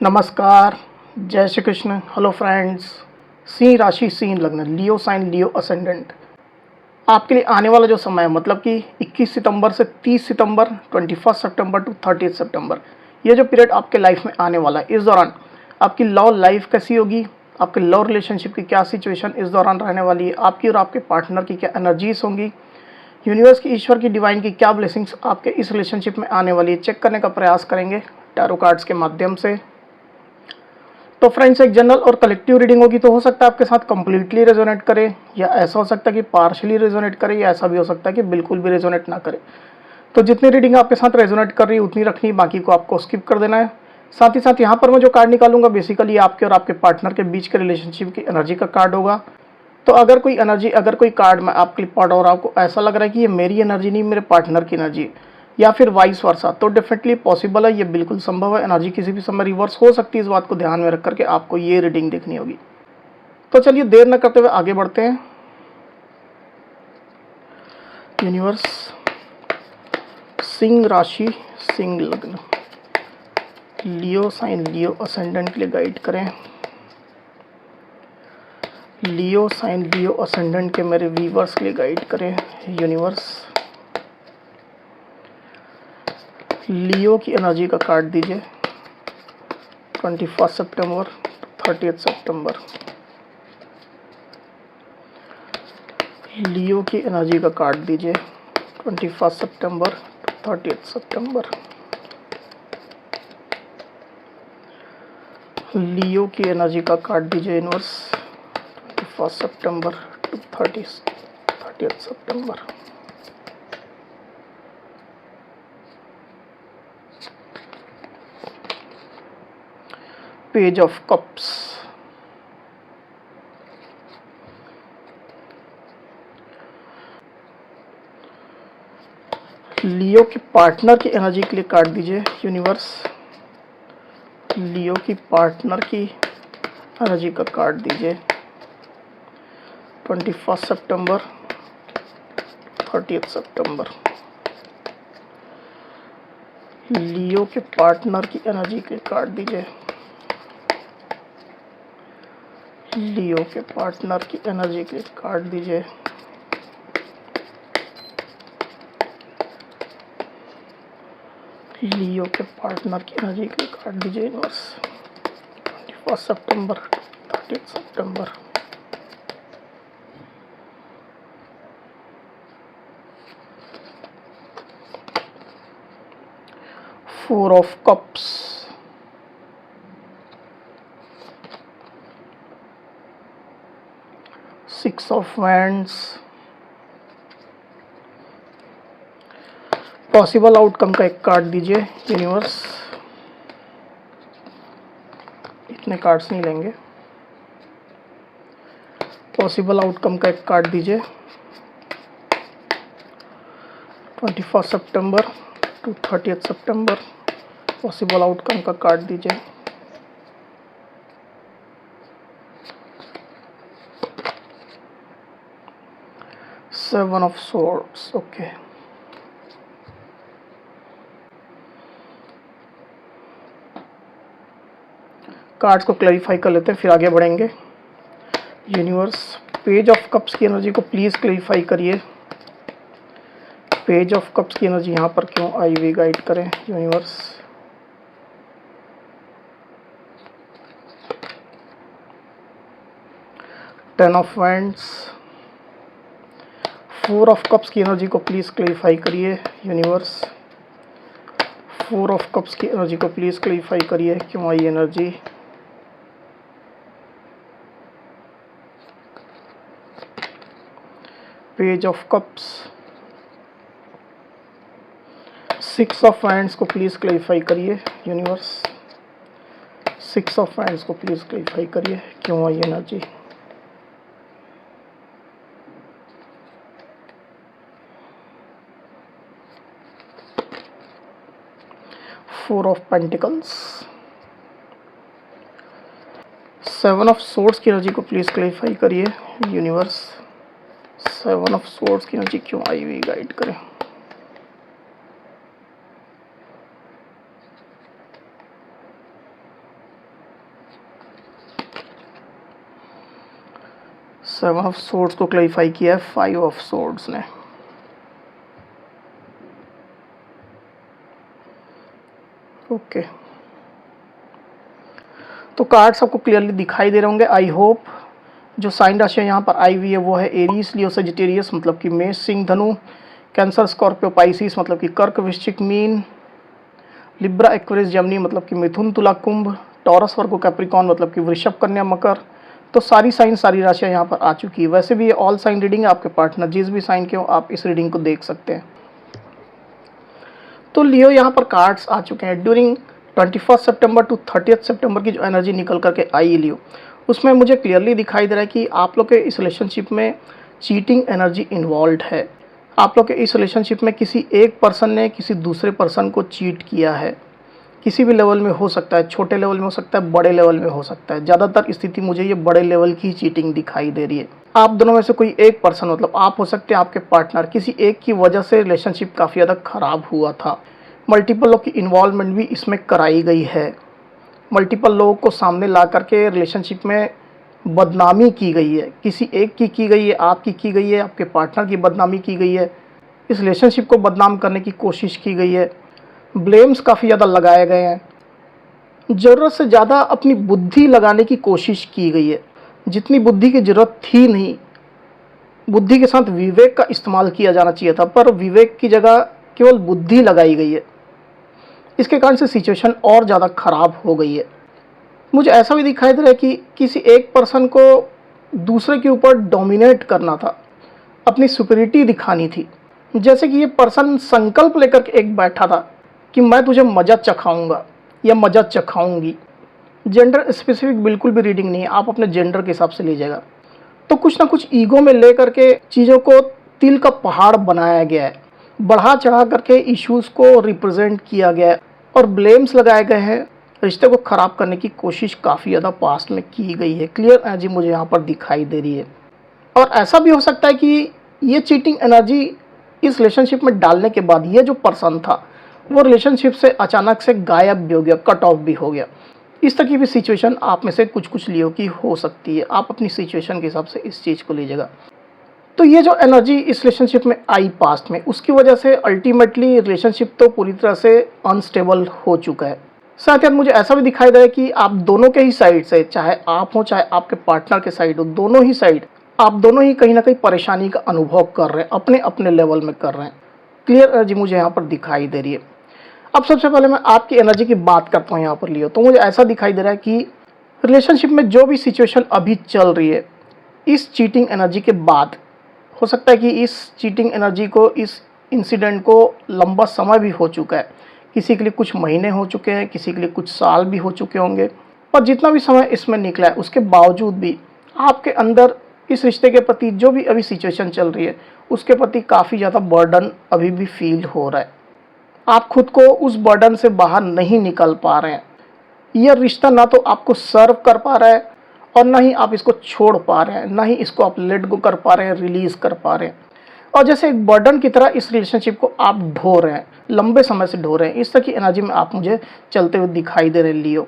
नमस्कार, जय Shri Krishna. Hello friends. सिंह राशि, सिंह लग्न, लियो साइन, लियो असेंडेंट। आपके लिए आने वाला जो समय है मतलब कि 21 सितंबर से 30 सितंबर, 21 सितंबर टू 30 सितंबर, ये जो पीरियड आपके लाइफ में आने वाला है, इस दौरान आपकी लव लाइफ कैसी होगी, आपके लव रिलेशनशिप की क्या सिचुएशन इस दौरान रहने वाली है, आपकी और आपके पार्टनर की क्या एनर्जीज होंगी, यूनिवर्स की, ईश्वर की, डिवाइन की क्या ब्लेसिंग्स आपके इस रिलेशनशिप में आने वाली है, चेक करने का प्रयास करेंगे टैरो कार्ड्स के माध्यम से। तो फ्रेंड्स, एक जनरल और कलेक्टिव रीडिंग होगी, तो हो सकता है आपके साथ कंप्लीटली रेजोनेट करे, या ऐसा हो सकता है कि पार्शली रेजोनेट करे, या ऐसा भी हो सकता है कि बिल्कुल भी रेजोनेट ना करे। तो जितनी रीडिंग आपके साथ रेजोनेट कर रही है उतनी रखनी, बाकी को आपको स्किप कर देना है। साथ ही साथ यहाँ पर मैं जो कार्ड निकालूंगा बेसिकली आपके और आपके पार्टनर के बीच के रिलेशनशिप की एनर्जी का कार्ड होगा। तो अगर कोई एनर्जी, अगर कोई कार्ड मैं आपके लिए पढ़ और आपको ऐसा लग रहा है कि ये मेरी एनर्जी नहीं, मेरे पार्टनर की एनर्जी, या फिर वाइस वर्सा, तो डेफिनेटली पॉसिबल है, ये बिल्कुल संभव है। एनर्जी किसी भी समय रिवर्स हो सकती है, इस बात को ध्यान में रख करके आपको ये रीडिंग देखनी होगी। तो चलिए देर न करते हुए आगे बढ़ते हैं। यूनिवर्स, सिंह राशि, सिंह लग्न, लियो साइन, लियो असेंडेंट के लिए गाइड करें। लियो साइन, लियो असेंडेंट के मेरे व्यूवर्स के लिए गाइड करें यूनिवर्स। लियो की एनर्जी का कार्ड दीजिए 21 सितंबर 30 सितंबर। लियो की एनर्जी का कार्ड दीजिए 21 सितंबर 30 सितंबर। लियो की एनर्जी का कार्ड दीजिए यूनिवर्स 21 सितंबर टू 30 सितंबर। पेज ऑफ कप्स, लियो के पार्टनर की एनर्जी के लिए कार्ड दीजिए यूनिवर्स। लियो की पार्टनर की एनर्जी का कार्ड दीजिए 21 सितंबर 30 सितंबर। लियो के पार्टनर की एनर्जी के कार्ड दीजिए। लियो के पार्टनर की एनर्जी के कार्ड दीजिए। लियो के पार्टनर की एनर्जी के कार्ड दीजिए universe 21 September 30 September. Four of cups, six of wands, possible outcome का एक कार्ड दीजिए यूनिवर्स। इतने कार्ड्स नहीं लेंगे, पॉसिबल आउटकम का एक कार्ड दीजिए 21 सितंबर टू 30 सितंबर। पॉसिबल आउटकम का कार्ड दीजिए। Seven of swords, okay. Cards को क्लैरिफाई कर लेते हैं, फिर आगे बढ़ेंगे। यूनिवर्स, पेज ऑफ कप्स की एनर्जी को प्लीज क्लैरिफाई करिए। पेज ऑफ कप्स की एनर्जी यहाँ पर क्यों आई हुई, गाइड करें universe. Ten of wands, four of cups की एनर्जी को प्लीज क्लैरिफाई करिए यूनिवर्स। फोर ऑफ कप्स की एनर्जी को प्लीज क्लैरिफाई करिए, क्यों आई energy. Page of cups, six of wands को प्लीज क्लैरिफाई करिए यूनिवर्स। सिक्स ऑफ वैंड्स को प्लीज क्लैरिफाई करिए, क्यों आई energy. Four of pentacles, seven of swords की एनर्जी को प्लीज क्लैरिफाई करिए यूनिवर्स। सेवन ऑफ सोर्ड्स की एनर्जी क्यों आई हुई, गाइड करें। 7 ऑफ सोर्ड्स को क्लैरिफाई किया है 5 ऑफ सोर्ड्स ने। ओके, तो कार्ड्स आपको क्लियरली दिखाई दे रहे होंगे आई होप। जो साइन राशियाँ यहाँ पर आई हुई है वो है एरीज, लियो, सजिटेरियस मतलब कि मेष, सिंह, धनु, कैंसर, स्कॉर्पियो, पाइसिस मतलब कि कर्क, वृश्चिक, मीन, लिब्रा, एक्वेरियस, जमनी मतलब कि मिथुन, तुला, कुंभ, टॉरस, वर्गो, कैप्रिकॉन मतलब कि वृषभ, कन्या, मकर। तो सारी साइन, सारी राशियाँ यहाँ पर आ चुकी है। वैसे भी ये ऑल साइन रीडिंग है, आपके पार्टनर जिस भी साइन के हो आप इस रीडिंग को देख सकते हैं। तो लियो यहाँ पर कार्ड्स आ चुके हैं। ड्यूरिंग 21 सितंबर टू 30 सितंबर की जो एनर्जी निकल करके आई लियो, उसमें मुझे क्लियरली दिखाई दे रहा है कि आप लोग के इस रिलेशनशिप में चीटिंग एनर्जी इन्वॉल्व है। आप लोग के इस रिलेशनशिप में किसी एक पर्सन ने किसी दूसरे पर्सन को चीट किया है। किसी भी लेवल में हो सकता है, छोटे लेवल में हो सकता है, बड़े लेवल में हो सकता है। ज़्यादातर स्थिति मुझे ये बड़े लेवल की चीटिंग दिखाई दे रही है। आप दोनों में से कोई एक पर्सन, मतलब आप हो सकते हैं, आपके पार्टनर, किसी एक की वजह से रिलेशनशिप काफ़ी ज़्यादा ख़राब हुआ था। मल्टीपल लोग की इन्वॉल्वमेंट भी इसमें कराई गई है। मल्टीपल लोगों को सामने ला करके रिलेशनशिप में बदनामी की गई है। किसी एक की गई है, आपकी की गई है, आपके पार्टनर की बदनामी की गई है। इस रिलेशनशिप को बदनाम करने की कोशिश की गई है। ब्लेम्स काफ़ी ज़्यादा लगाए गए हैं। ज़रूरत से ज़्यादा अपनी बुद्धि लगाने की कोशिश की गई है, जितनी बुद्धि की ज़रूरत थी नहीं। बुद्धि के साथ विवेक का इस्तेमाल किया जाना चाहिए था, पर विवेक की जगह केवल बुद्धि लगाई गई है। इसके कारण से सिचुएशन और ज़्यादा ख़राब हो गई है। मुझे ऐसा भी दिखाई दे रहा है कि किसी एक पर्सन को दूसरे के ऊपर डोमिनेट करना था, अपनी सुपीरियरिटी दिखानी थी। जैसे कि ये पर्सन संकल्प लेकर के एक बैठा था कि मैं तुझे मज़ा चखाऊंगा या मज़ा चखाऊंगी। जेंडर स्पेसिफिक बिल्कुल भी रीडिंग नहीं है, आप अपने जेंडर के हिसाब से लीजिएगा। तो कुछ ना कुछ ईगो में ले करके चीज़ों को तिल का पहाड़ बनाया गया है, बढ़ा चढ़ा करके इश्यूज़ को रिप्रेजेंट किया गया है और ब्लेम्स लगाए गए हैं। रिश्ते को ख़राब करने की कोशिश काफ़ी ज़्यादा पास्ट में की गई है। क्लियर एनर्जी मुझे यहाँ पर दिखाई दे रही है। और ऐसा भी हो सकता है कि ये चीटिंग एनर्जी इस रिलेशनशिप में डालने के बाद ये जो पर्सन था वो रिलेशनशिप से अचानक से गायब भी हो गया, कट ऑफ भी हो गया। इस तरह की भी सिचुएशन आप में से कुछ लियो की हो सकती है। आप अपनी सिचुएशन के हिसाब से इस चीज़ को लीजिएगा। तो ये जो एनर्जी इस रिलेशनशिप में आई पास्ट में, उसकी वजह से अल्टीमेटली रिलेशनशिप तो पूरी तरह से अनस्टेबल हो चुका है। साथ ही मुझे ऐसा भी दिखाई दे रहा है कि आप दोनों के ही साइड से, चाहे आप हो चाहे आपके पार्टनर के साइड हो, दोनों ही साइड आप दोनों ही कहीं ना कहीं परेशानी का अनुभव कर रहे हैं, अपने अपने लेवल में कर रहे हैं। क्लियर एनर्जी मुझे यहाँ पर दिखाई दे रही है। अब सबसे पहले मैं आपकी एनर्जी की बात करता हूँ यहाँ पर लियो। तो मुझे ऐसा दिखाई दे रहा है कि रिलेशनशिप में जो भी सिचुएशन अभी चल रही है, इस चीटिंग एनर्जी के बाद हो सकता है कि इस चीटिंग एनर्जी को, इस इंसिडेंट को लंबा समय भी हो चुका है। किसी के लिए कुछ महीने हो चुके हैं, किसी के लिए कुछ साल भी हो चुके होंगे। पर जितना भी समय इसमें निकला है, उसके बावजूद भी आपके अंदर इस रिश्ते के प्रति जो भी अभी सिचुएशन चल रही है, उसके प्रति काफ़ी ज़्यादा बर्डन अभी भी फील हो रहा है। आप खुद को उस बर्डन से बाहर नहीं निकल पा रहे हैं। यह रिश्ता ना तो आपको सर्व कर पा रहा है और ना ही आप इसको छोड़ पा रहे हैं, ना ही इसको आप लेट गो कर पा रहे हैं, रिलीज़ कर पा रहे हैं। और जैसे एक बर्डन की तरह इस रिलेशनशिप को आप ढो रहे हैं, लंबे समय से ढो रहे हैं। इस तरह की एनर्जी में आप मुझे चलते हुए दिखाई दे रहे लियो।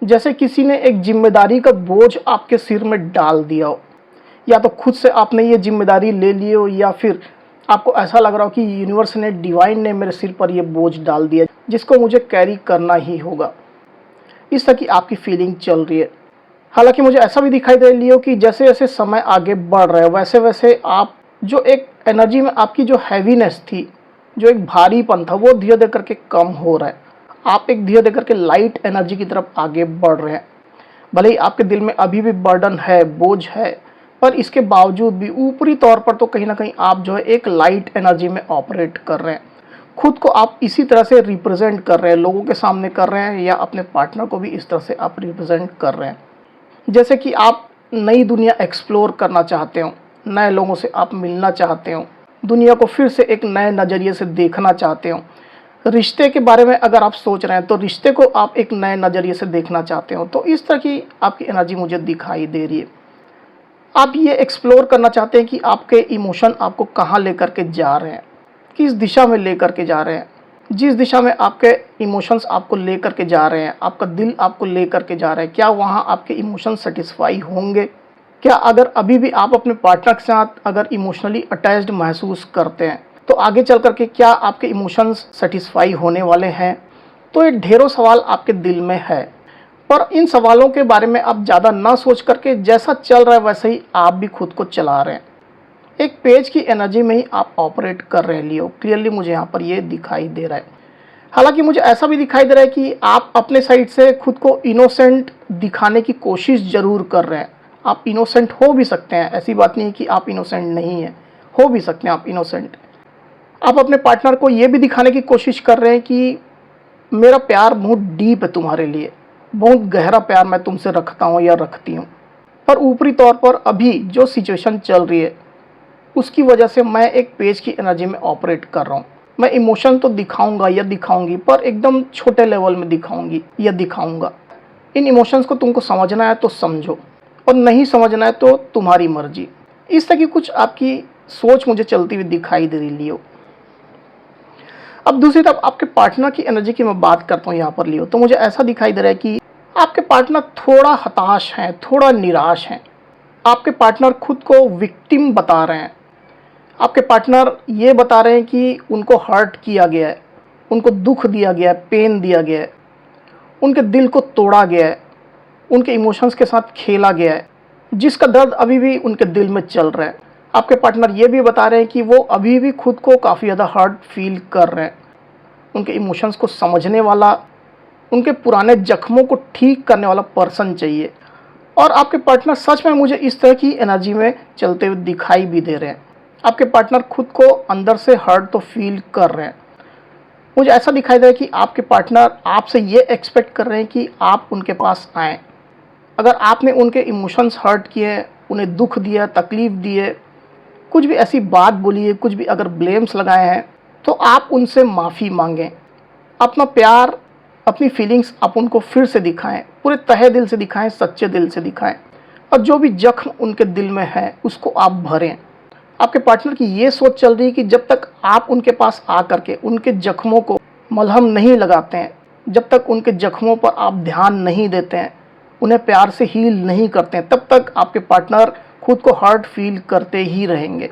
जैसे किसी ने एक जिम्मेदारी का बोझ आपके सिर में डाल दिया हो, या तो खुद से आपने ये जिम्मेदारी ले ली हो, या फिर आपको ऐसा लग रहा हो कि यूनिवर्स ने, डिवाइन ने मेरे सिर पर ये बोझ डाल दिया जिसको मुझे कैरी करना ही होगा। इस तरह की आपकी फीलिंग चल रही है। हालांकि मुझे ऐसा भी दिखाई दे लियो कि जैसे जैसे समय आगे बढ़ रहा है, वैसे वैसे आप जो एक एनर्जी में आपकी जो हैवीनेस थी, जो एक भारीपन था, वो धीरे धीरे करके कम हो रहा है। आप एक धीरे धीरे करके लाइट एनर्जी की तरफ आगे बढ़ रहे हैं। भले ही आपके दिल में अभी भी बर्डन है, बोझ है, पर इसके बावजूद भी ऊपरी तौर पर तो कहीं ना कहीं आप जो है एक लाइट एनर्जी में ऑपरेट कर रहे हैं। खुद को आप इसी तरह से रिप्रेजेंट कर रहे हैं, लोगों के सामने कर रहे हैं, या अपने पार्टनर को भी इस तरह से आप रिप्रेजेंट कर रहे हैं। जैसे कि आप नई दुनिया एक्सप्लोर करना चाहते हो, नए लोगों से आप मिलना चाहते हो, दुनिया को फिर से एक नए नज़रिए से देखना चाहते हो। रिश्ते के बारे में अगर आप सोच रहे हैं तो रिश्ते को आप एक नए नज़रिए से देखना चाहते हो। तो इस तरह की आपकी एनर्जी मुझे दिखाई दे रही है। आप ये एक्सप्लोर करना चाहते हैं कि आपके इमोशन आपको कहाँ लेकर के जा रहे हैं, किस दिशा में लेकर के जा रहे हैं। जिस दिशा में आपके इमोशंस आपको लेकर के जा रहे हैं, आपका दिल आपको लेकर के जा रहा है, क्या वहाँ आपके इमोशंस सेटिस्फाई होंगे? क्या अगर अभी भी आप अपने पार्टनर के साथ अगर इमोशनली अटैच्ड महसूस करते हैं तो आगे चल करके क्या आपके इमोशंस सेटिस्फाई होने वाले हैं? तो ये ढेरों सवाल आपके दिल में है, पर इन सवालों के बारे में आप ज़्यादा ना सोच करके जैसा चल रहा है वैसे ही आप भी खुद को चला रहे हैं। एक पेज की एनर्जी में ही आप ऑपरेट कर रहे हैं लियो। क्लियरली मुझे यहाँ पर ये दिखाई दे रहा है। हालांकि मुझे ऐसा भी दिखाई दे रहा है कि आप अपने साइड से खुद को इनोसेंट दिखाने की कोशिश ज़रूर कर रहे हैं। आप इनोसेंट हो भी सकते हैं, ऐसी बात नहीं है कि आप इनोसेंट नहीं हैं, हो भी सकते हैं आप इनोसेंट। आप अपने पार्टनर को ये भी दिखाने की कोशिश कर रहे हैं कि मेरा प्यार बहुत डीप है तुम्हारे लिए, बहुत गहरा प्यार मैं तुमसे रखता हूँ या रखती हूँ। पर ऊपरी तौर पर अभी जो सिचुएशन चल रही है उसकी वजह से मैं एक पेज की एनर्जी में ऑपरेट कर रहा हूँ। मैं इमोशन तो दिखाऊंगा या दिखाऊंगी, पर एकदम छोटे लेवल में दिखाऊंगी या दिखाऊंगा। इन इमोशंस को तुमको समझना है तो समझो, और नहीं समझना है तो तुम्हारी मर्जी। इस तरह की कुछ आपकी सोच मुझे चलती हुई दिखाई दे रही लियो। अब दूसरी तरफ आपके पार्टनर की एनर्जी की मैं बात करता हूँ यहाँ पर लियो, तो मुझे ऐसा दिखाई दे रहा है कि आपके पार्टनर थोड़ा हताश हैं, थोड़ा निराश हैं। आपके पार्टनर खुद को विक्टिम बता रहे हैं। आपके पार्टनर ये बता रहे हैं कि उनको हर्ट किया गया है, उनको दुख दिया गया है, पेन दिया गया है, उनके दिल को तोड़ा गया है, उनके इमोशंस के साथ खेला गया है, जिसका दर्द अभी भी उनके दिल में चल रहा है। आपके पार्टनर ये भी बता रहे हैं कि वो अभी भी खुद को काफ़ी ज़्यादा हर्ट फील कर रहे हैं। उनके इमोशंस को समझने वाला, उनके पुराने जख्मों को ठीक करने वाला पर्सन चाहिए। और आपके पार्टनर सच में मुझे इस तरह की एनर्जी में चलते हुए दिखाई भी दे रहे हैं। आपके पार्टनर खुद को अंदर से हर्ट तो फील कर रहे हैं। मुझे ऐसा दिखाई दे रहा है कि आपके पार्टनर आपसे ये एक्सपेक्ट कर रहे हैं कि आप उनके पास आएँ। अगर आपने उनके इमोशंस हर्ट किए, उन्हें दुख दिया, तकलीफ़ दिए, कुछ भी ऐसी बात बोली है, कुछ भी अगर ब्लेम्स लगाए हैं, तो आप उनसे माफ़ी मांगें। अपना प्यार, अपनी फीलिंग्स आप उनको फिर से दिखाएं, पूरे तहे दिल से दिखाएं, सच्चे दिल से दिखाएं, और जो भी जख्म उनके दिल में है उसको आप भरें। आपके पार्टनर की ये सोच चल रही है कि जब तक आप उनके पास आ करके उनके जख्मों को मलहम नहीं लगाते हैं, जब तक उनके जख्मों पर आप ध्यान नहीं देते हैं, उन्हें प्यार से हील नहीं करते हैं, तब तक आपके पार्टनर खुद को हर्ट फील करते ही रहेंगे।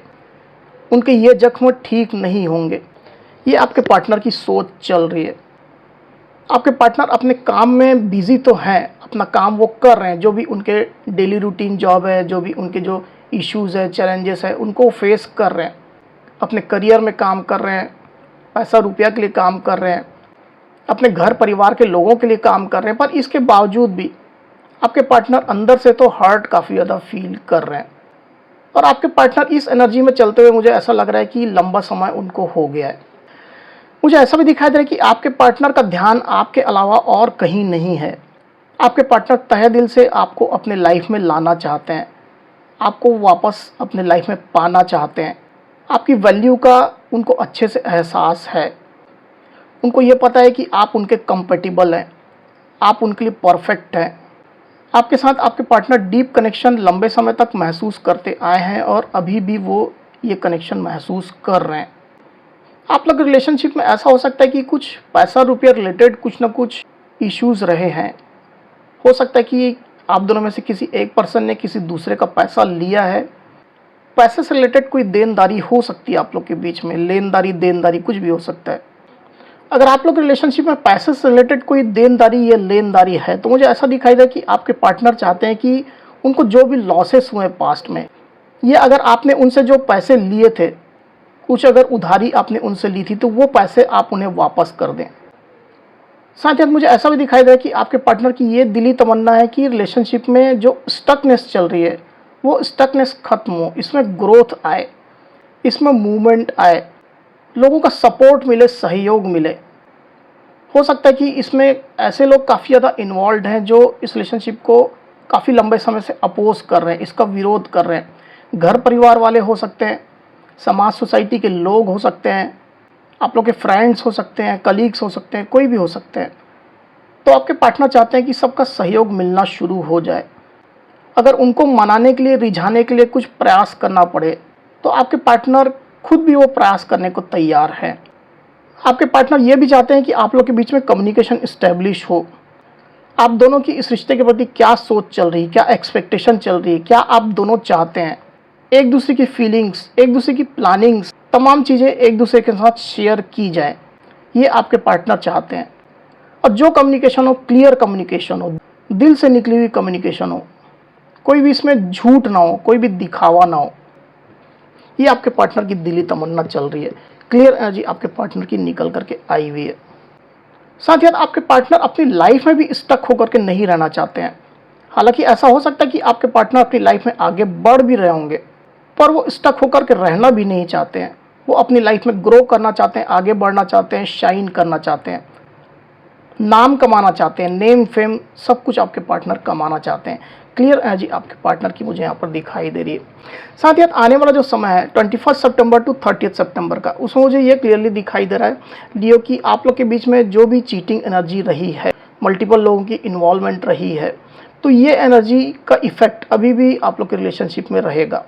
उनके ये जख्म ठीक नहीं होंगे। ये आपके पार्टनर की सोच चल रही है। आपके पार्टनर अपने काम में बिजी तो हैं, अपना काम वो कर रहे हैं, जो भी उनके डेली रूटीन जॉब है, जो भी उनके जो इश्यूज़ है, चैलेंजेस है, उनको फेस कर रहे हैं। अपने करियर में काम कर रहे हैं, पैसा रुपया के लिए काम कर रहे हैं, अपने घर परिवार के लोगों के लिए काम कर रहे हैं, पर इसके बावजूद भी आपके पार्टनर अंदर से तो हर्ट काफ़ी ज़्यादा फील कर रहे हैं। और आपके पार्टनर इस एनर्जी में चलते हुए मुझे ऐसा लग रहा है कि लंबा समय उनको हो गया है। मुझे ऐसा भी दिखाई दे रहा है कि आपके पार्टनर का ध्यान आपके अलावा और कहीं नहीं है। आपके पार्टनर तहे दिल से आपको अपने लाइफ में लाना चाहते हैं, आपको वापस अपने लाइफ में पाना चाहते हैं। आपकी वैल्यू का उनको अच्छे से एहसास है। उनको ये पता है कि आप उनके कंपेटिबल हैं, आप उनके लिए परफेक्ट हैं। आपके साथ आपके पार्टनर डीप कनेक्शन लंबे समय तक महसूस करते आए हैं और अभी भी वो ये कनेक्शन महसूस कर रहे हैं। आप लोग रिलेशनशिप में ऐसा हो सकता है कि कुछ पैसा रुपया रिलेटेड कुछ ना कुछ इश्यूज़ रहे हैं। हो सकता है कि आप दोनों में से किसी एक पर्सन ने किसी दूसरे का पैसा लिया है। पैसे से रिलेटेड कोई देनदारी हो सकती है आप लोग के बीच में, लेनदारी देनदारी कुछ भी हो सकता है। अगर आप लोग रिलेशनशिप में पैसे से रिलेटेड कोई देनदारी या लेनदारी है, तो मुझे ऐसा दिखाई दे कि आपके पार्टनर चाहते हैं कि उनको जो भी लॉसेस हुए पास्ट में, ये अगर आपने उनसे जो पैसे लिए थे, कुछ अगर उधारी आपने उनसे ली थी, तो वो पैसे आप उन्हें वापस कर दें। साथ ही मुझे ऐसा भी दिखाई दे कि आपके पार्टनर की ये दिली तमन्ना है कि रिलेशनशिप में जो स्टकनेस चल रही है वो स्टकनेस खत्म हो, इसमें ग्रोथ आए, इसमें मूवमेंट आए, लोगों का सपोर्ट मिले, सहयोग मिले। हो सकता है कि इसमें ऐसे लोग काफ़ी ज़्यादा इन्वॉल्व हैं जो इस रिलेशनशिप को काफ़ी लंबे समय से अपोज कर रहे हैं, इसका विरोध कर रहे हैं। घर परिवार वाले हो सकते हैं, समाज सोसाइटी के लोग हो सकते हैं, आप लोग के फ्रेंड्स हो सकते हैं, कलीग्स हो सकते हैं, कोई भी हो सकते हैं। तो आपके पार्टनर चाहते हैं कि सबका सहयोग मिलना शुरू हो जाए। अगर उनको मनाने के लिए, रिझाने के लिए कुछ प्रयास करना पड़े, तो आपके पार्टनर खुद भी वो प्रयास करने को तैयार है। आपके पार्टनर ये भी चाहते हैं कि आप लोग के बीच में कम्युनिकेशन इस्टेब्लिश हो। आप दोनों की इस रिश्ते के प्रति क्या सोच चल रही है, क्या एक्सपेक्टेशन चल रही है, क्या आप दोनों चाहते हैं। एक दूसरे की फीलिंग्स, एक दूसरे की प्लानिंग्स, तमाम चीज़ें एक दूसरे के साथ शेयर की जाए, ये आपके पार्टनर चाहते हैं। और जो कम्युनिकेशन हो, क्लियर कम्युनिकेशन हो, दिल से निकली हुई कम्युनिकेशन हो, कोई भी इसमें झूठ ना हो, कोई भी दिखावा ना हो। ये आपके पार्टनर की दिली तमन्ना चल रही है। क्लियर एनर्जी आपके पार्टनर की निकल करके आई हुई है। साथ ही आपके पार्टनर अपनी लाइफ में भी स्टक होकर के नहीं रहना चाहते हैं। हालांकि ऐसा हो सकता है कि आपके पार्टनर अपनी लाइफ में आगे बढ़ भी रहे होंगे, पर वो स्टक होकर के रहना भी नहीं चाहते हैं। वो अपनी लाइफ में ग्रो करना चाहते हैं, आगे बढ़ना चाहते हैं, शाइन करना चाहते हैं, नाम कमाना चाहते हैं, नेम फेम सब कुछ आपके पार्टनर कमाना चाहते हैं। क्लियर एनर्जी आपके पार्टनर की मुझे यहाँ पर दिखाई दे रही है। साथ ही आने वाला जो समय है 21 सितंबर टू 30 सितंबर का, उसमें मुझे ये क्लियरली दिखाई दे रहा है लियो कि आप लोग के बीच में जो भी चीटिंग एनर्जी रही है, मल्टीपल लोगों की इन्वॉल्वमेंट रही है, तो ये एनर्जी का इफेक्ट अभी भी आप लोग के रिलेशनशिप में रहेगा।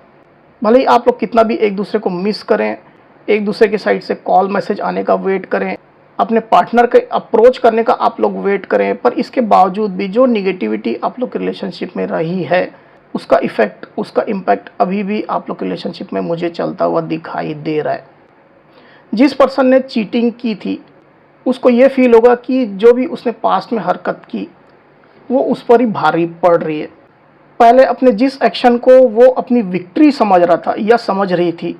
भले ही आप लोग कितना भी एक दूसरे को मिस करें, एक दूसरे के साइड से कॉल मैसेज आने का वेट करें, अपने पार्टनर के अप्रोच करने का आप लोग वेट करें, पर इसके बावजूद भी जो निगेटिविटी आप लोग के रिलेशनशिप में रही है, उसका इफेक्ट, उसका इम्पैक्ट अभी भी आप लोग के रिलेशनशिप में मुझे चलता हुआ दिखाई दे रहा है। जिस पर्सन ने चीटिंग की थी उसको ये फील होगा कि जो भी उसने पास्ट में हरकत की वो उस पर ही भारी पड़ रही है। पहले अपने जिस एक्शन को वो अपनी विक्ट्री समझ रहा था या समझ रही थी,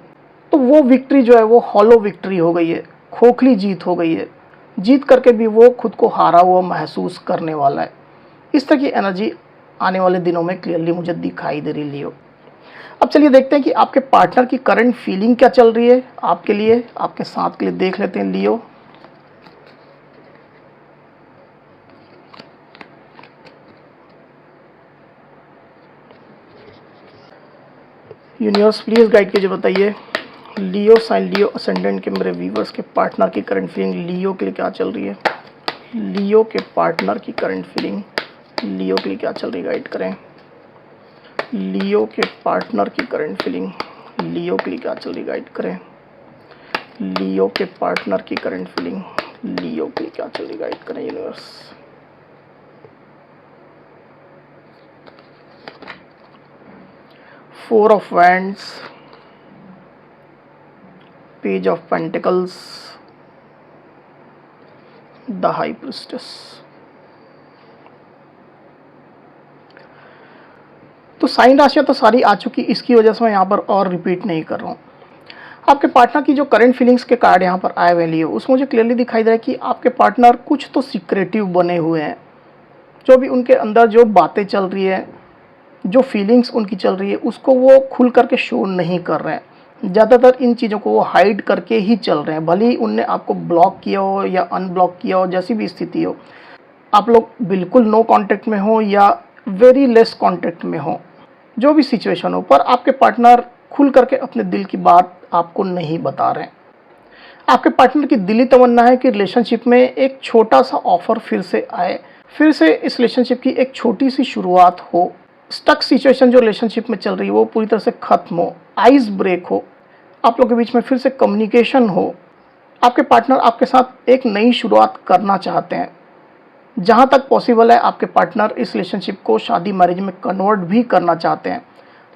तो वो विक्ट्री जो है वो हॉलो विक्ट्री हो गई है, खोखली जीत हो गई है। जीत करके भी वो खुद को हारा हुआ महसूस करने वाला है। इस तरह की एनर्जी आने वाले दिनों में क्लियरली मुझे दिखाई दे रही लियो। अब चलिए देखते हैं कि आपके पार्टनर की करंट फीलिंग क्या चल रही है आपके लिए, आपके साथ के लिए देख लेते हैं लियो। यूनिवर्स प्लीज गाइड कीजिए, बताइए लियो साइन, लियो असेंडेंट के मेरे व्यूवर्स के पार्टनर की करंट फीलिंग लियो के लिए क्या चल रही है। लियो के पार्टनर की करंट फीलिंग लियो के लिए क्या चल रही है, गाइड करें। लियो के पार्टनर की करंट फीलिंग लियो के लिए क्या चल रही है, गाइड करें। लियो के पार्टनर की करंट फीलिंग लियो के लिए क्या चल रही है, गाइड करें universe. Four of wands, page of pentacles, the high priestess. तो साइन राशियां तो सारी आ चुकी, इसकी वजह से मैं यहाँ पर और रिपीट नहीं कर रहा हूँ। आपके पार्टनर की जो करंट फीलिंग्स के कार्ड यहाँ पर आए हुए लिए, उसमें मुझे क्लियरली दिखाई दे रहा है कि आपके पार्टनर कुछ तो सीक्रेटिव बने हुए हैं। जो भी उनके अंदर जो बातें चल रही है, जो फीलिंग्स उनकी चल रही है, उसको वो खुल करके शो नहीं कर रहे हैं। ज़्यादातर इन चीज़ों को वो हाइड करके ही चल रहे हैं। भले ही उनने आपको ब्लॉक किया हो या अनब्लॉक किया हो, जैसी भी स्थिति हो, आप लोग बिल्कुल नो कांटेक्ट में हो या वेरी लेस कांटेक्ट में हो, जो भी सिचुएशन हो, पर आपके पार्टनर खुल करके अपने दिल की बात आपको नहीं बता रहे हैं। आपके पार्टनर की दिली तमन्ना है कि रिलेशनशिप में एक छोटा सा ऑफर फिर से आए, फिर से इस रिलेशनशिप की एक छोटी सी शुरुआत हो। स्टक सिचुएशन जो रिलेशनशिप में चल रही है वो पूरी तरह से खत्म हो, आइस ब्रेक हो, आप लोगों के बीच में फिर से कम्युनिकेशन हो। आपके पार्टनर आपके साथ एक नई शुरुआत करना चाहते हैं। जहाँ तक पॉसिबल है आपके पार्टनर इस रिलेशनशिप को शादी मैरिज में कन्वर्ट भी करना चाहते हैं।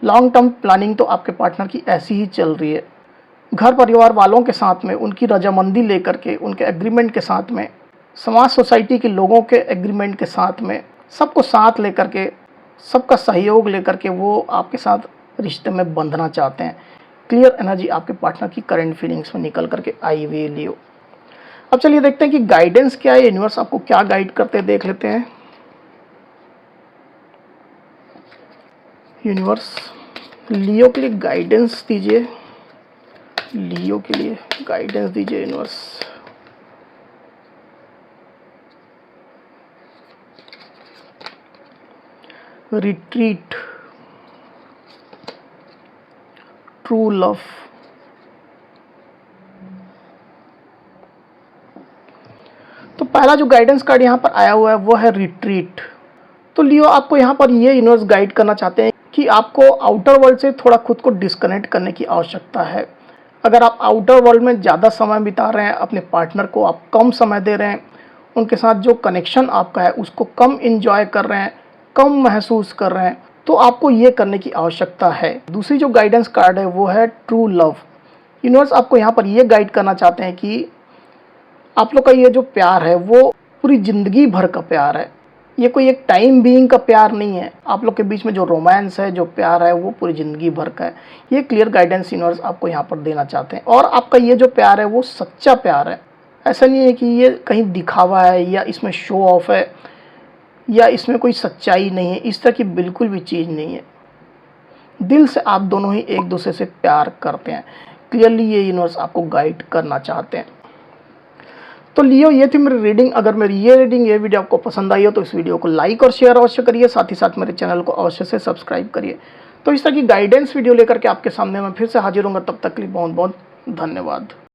लॉन्ग टर्म प्लानिंग तो आपके पार्टनर की ऐसी ही चल रही है। घर परिवार वालों के साथ में उनकी रजामंदी लेकर के, उनके एग्रीमेंट के साथ में, समाज सोसाइटी के लोगों के एग्रीमेंट के साथ में, सबको साथ लेकर के, सबका सहयोग लेकर के वो आपके साथ रिश्ते में बंधना चाहते हैं। क्लियर एनर्जी आपके पार्टनर की करंट फीलिंग्स में निकल करके आई हुई लियो। अब चलिए देखते हैं कि गाइडेंस क्या है, यूनिवर्स आपको क्या गाइड करते हैं, देख लेते हैं। यूनिवर्स लियो के लिए गाइडेंस दीजिए, लियो के लिए गाइडेंस दीजिए यूनिवर्स। रिट्रीट, ट्रू लव, तो पहला जो गाइडेंस कार्ड यहाँ पर आया हुआ है वो है रिट्रीट। तो लियो आपको यहाँ पर ये यूनिवर्स गाइड करना चाहते हैं कि आपको आउटर वर्ल्ड से थोड़ा खुद को डिस्कनेक्ट करने की आवश्यकता है। अगर आप आउटर वर्ल्ड में ज़्यादा समय बिता रहे हैं, अपने पार्टनर को आप कम समय दे रहे हैं, उनके साथ जो कनेक्शन आपका है उसको कम इंजॉय कर रहे हैं, कम महसूस कर रहे हैं, तो आपको ये करने की आवश्यकता है। दूसरी जो गाइडेंस कार्ड है वो है ट्रू लव। यूनिवर्स आपको यहाँ पर ये गाइड करना चाहते हैं कि आप लोग का ये जो प्यार है वो पूरी ज़िंदगी भर का प्यार है, ये कोई एक टाइम बीइंग का प्यार नहीं है। आप लोग के बीच में जो रोमांस है, जो प्यार है, वो पूरी ज़िंदगी भर का है। ये क्लियर गाइडेंस यूनिवर्स आपको यहाँ पर देना चाहते हैं। और आपका ये जो प्यार है वो सच्चा प्यार है। ऐसा नहीं है कि ये कहीं दिखावा है या इसमें शो ऑफ है या इसमें कोई सच्चाई नहीं है, इस तरह की बिल्कुल भी चीज़ नहीं है। दिल से आप दोनों ही एक दूसरे से प्यार करते हैं। क्लियरली ये यूनिवर्स आपको गाइड करना चाहते हैं। तो लियो, ये थी मेरी रीडिंग। अगर मेरी ये वीडियो आपको पसंद आई हो तो इस वीडियो को लाइक और शेयर अवश्य करिए, साथ ही साथ मेरे चैनल को अवश्य से सब्सक्राइब करिए। तो इस तरह की गाइडेंस वीडियो लेकर के आपके सामने मैं फिर से हाजिर होऊंगा। तब तक के लिए बहुत बहुत धन्यवाद।